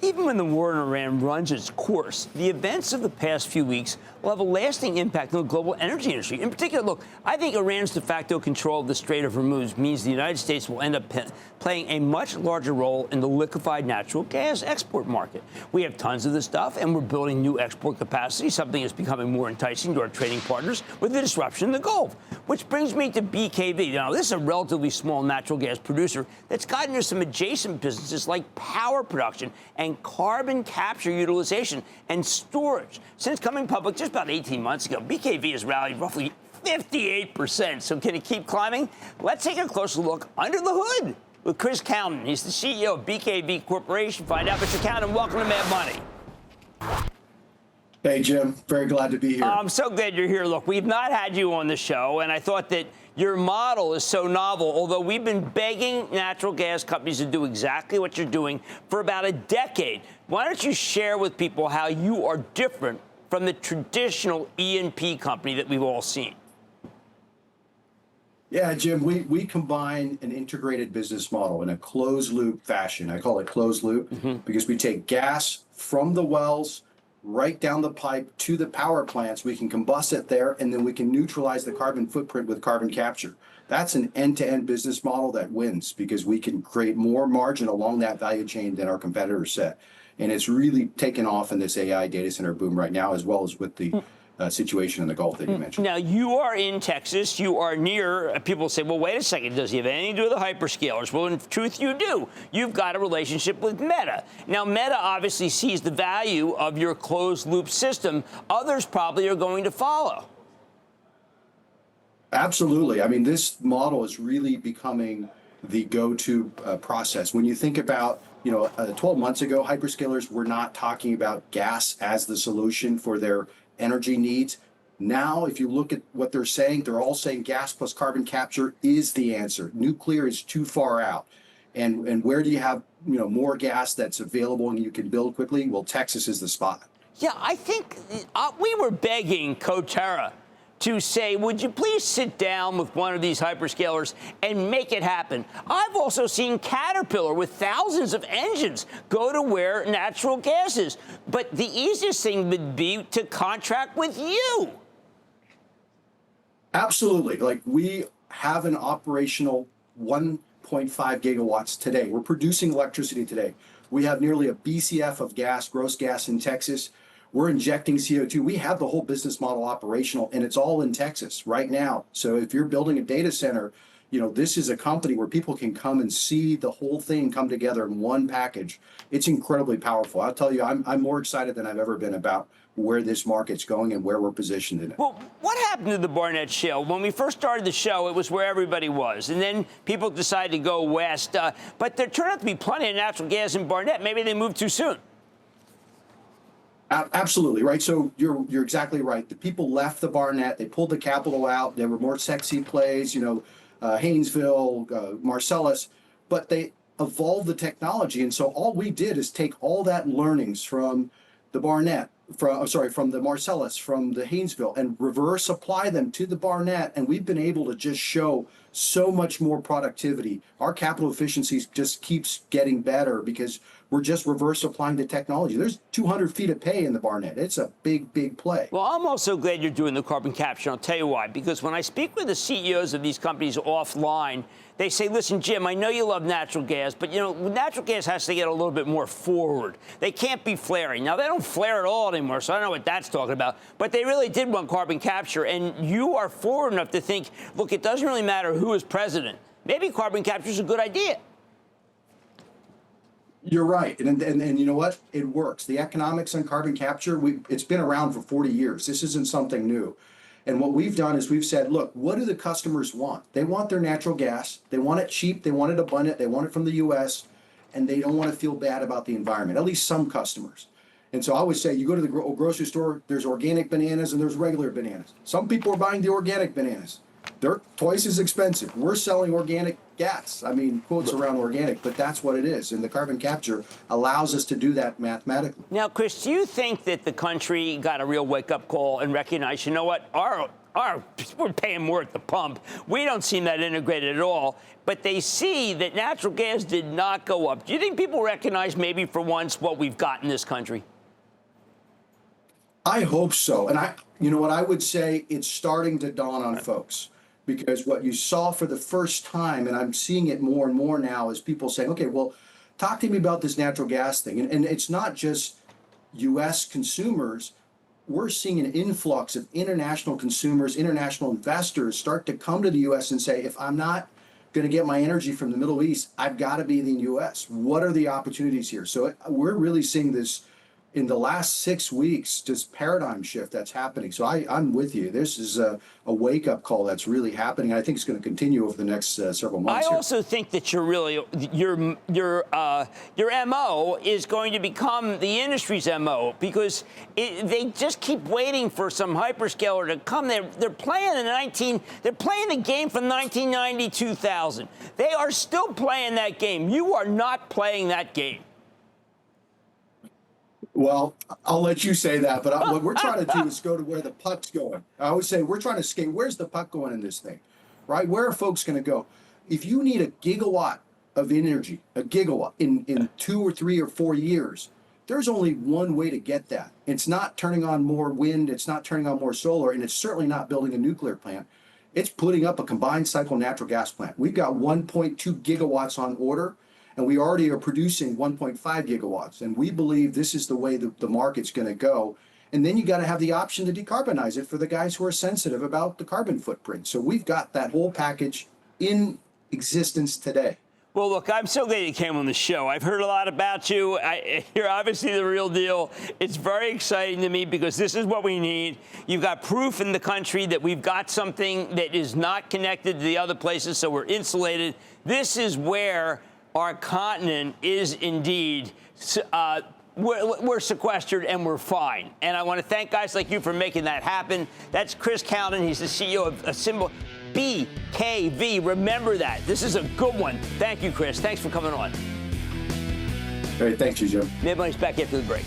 even when the war in Iran runs its course, the events of the past few weeks will have a lasting impact on the global energy industry. In particular, look, I think Iran's de facto control of the Strait of Hormuz means the United States will end up playing a much larger role in the liquefied natural gas export market. We have tons of this stuff, and we're building new export capacity, something that's becoming more enticing to our trading partners with the disruption in the Gulf. Which brings me to BKV. Now, this is a relatively small natural gas producer that's gotten into some adjacent businesses like power production and carbon capture utilization and storage. Since coming public just about 18 months ago, BKV has rallied roughly 58%. So can it keep climbing? Let's take a closer look under the hood with Chris Kalnin. He's the CEO of BKV Corporation. Find out, Mr. Kalnin. Welcome to Mad Money. Hey, Jim. Very glad to be here. I'm so glad you're here. Look, we've not had you on the show, and I thought that your model is so novel, although we've been begging natural gas companies to do exactly what you're doing for about a decade. Why don't you share with people how you are different from the traditional E&P company that we've all seen? Yeah, Jim, we combine an integrated business model in a closed loop fashion. I call it closed loop because we take gas from the wells right down the pipe to the power plants. We can combust it there, and then we can neutralize the carbon footprint with carbon capture. That's an end-to-end business model that wins because we can create more margin along that value chain than our competitors set. And it's really taken off in this AI data center boom right now, as well as with the situation in the Gulf that you mentioned. Now, you are in Texas. You are near, people say, well, wait a second, does he have anything to do with the hyperscalers? Well, in truth, you do. You've got a relationship with Meta. Now, Meta obviously sees the value of your closed-loop system. Others probably are going to follow. Absolutely. I mean, this model is really becoming the go-to process. When you think about, 12 months ago, hyperscalers were not talking about gas as the solution for their energy needs. Now, if you look at what they're saying, they're all saying gas plus carbon capture is the answer. Nuclear is too far out. And where do you have, more gas that's available and you can build quickly? Well, Texas is the spot. Yeah, I think we were begging Coterra to say, would you please sit down with one of these hyperscalers and make it happen? I've also seen Caterpillar with thousands of engines go to where natural gas is. But the easiest thing would be to contract with you. Absolutely. Like, we have an operational 1.5 gigawatts today. We're producing electricity today. We have nearly a BCF of gas, gross gas in Texas. We're injecting CO2. We have the whole business model operational, and it's all in Texas right now. So if you're building a data center, this is a company where people can come and see the whole thing come together in one package. It's incredibly powerful. I'll tell you, I'm more excited than I've ever been about where this market's going and where we're positioned in it. Well, what happened to the Barnett Shale? When we first started the show, it was where everybody was. And then people decided to go west. But there turned out to be plenty of natural gas in Barnett. Maybe they moved too soon. Absolutely, right. So you're exactly right. The people left the Barnett. They pulled the capital out. There were more sexy plays, Haynesville, Marcellus, but they evolved the technology. And so all we did is take all that learnings from the Barnett, from the Marcellus, from the Haynesville, and reverse apply them to the Barnett. And we've been able to just show so much more productivity. Our capital efficiency just keeps getting better because we're just reverse applying the technology. There's 200 feet of pay in the Barnett. It's a big, big play. Well, I'm also glad you're doing the carbon capture. I'll tell you why. Because when I speak with the CEOs of these companies offline, they say, listen, Jim, I know you love natural gas, but, natural gas has to get a little bit more forward. They can't be flaring. Now, they don't flare at all anymore, so I don't know what that's talking about. But they really did want carbon capture. And you are forward enough to think, look, it doesn't really matter who is president. Maybe carbon capture is a good idea. You're right. And you know what? It works. The economics on carbon capture, it's been around for 40 years. This isn't something new. And what we've done is we've said, look, what do the customers want? They want their natural gas. They want it cheap. They want it abundant. They want it from the U.S. And they don't want to feel bad about the environment, at least some customers. And so I always say, you go to the grocery store, there's organic bananas and there's regular bananas. Some people are buying the organic bananas. They're twice as expensive. We're selling organic gas. I mean, quotes around organic, but that's what it is. And the carbon capture allows us to do that mathematically. Now, Chris, do you think that the country got a real wake-up call and recognized, you know what, our we're paying more at the pump. We don't seem that integrated at all. But they see that natural gas did not go up. Do you think people recognize maybe for once what we've got in this country? I hope so. And you know what I would say, it's starting to dawn on folks, because what you saw for the first time, and I'm seeing it more and more now, is people saying, okay, well, talk to me about this natural gas thing. And it's not just U.S. consumers. We're seeing an influx of international consumers, international investors start to come to the U.S. and say, if I'm not going to get my energy from the Middle East, I've got to be in the U.S. What are the opportunities here? So we're really seeing this in the last 6 weeks, just paradigm shift that's happening. So I'm with you. This is a wake-up call that's really happening. I think it's going to continue over the next several months. I also think that your MO is going to become the industry's MO, because they just keep waiting for some hyperscaler to come. They're playing they're playing the game from 1990, 2000. They are still playing that game. You are not playing that game. Well, I'll let you say that, but what we're trying to do is go to where the puck's going. I always say we're trying to skate. Where's the puck going in this thing, right? Where are folks going to go? If you need a gigawatt of energy, a gigawatt in 2 or 3 or 4 years, there's only one way to get that. It's not turning on more wind. It's not turning on more solar, and it's certainly not building a nuclear plant. It's putting up a combined cycle natural gas plant. We've got 1.2 gigawatts on order. And we already are producing 1.5 gigawatts. And we believe this is the way the market's going to go. And then you got to have the option to decarbonize it for the guys who are sensitive about the carbon footprint. So we've got that whole package in existence today. Well, look, I'm so glad you came on the show. I've heard a lot about you. You're obviously the real deal. It's very exciting to me because this is what we need. You've got proof in the country that we've got something that is not connected to the other places, so we're insulated. This is where our continent is indeed, we're sequestered and we're fine. And I want to thank guys like you for making that happen. That's Chris Kalnin. He's the CEO of a symbol BKV. Remember that. This is a good one. Thank you, Chris. Thanks for coming on. All right, thanks you, Jim. Mid Money's back after the break.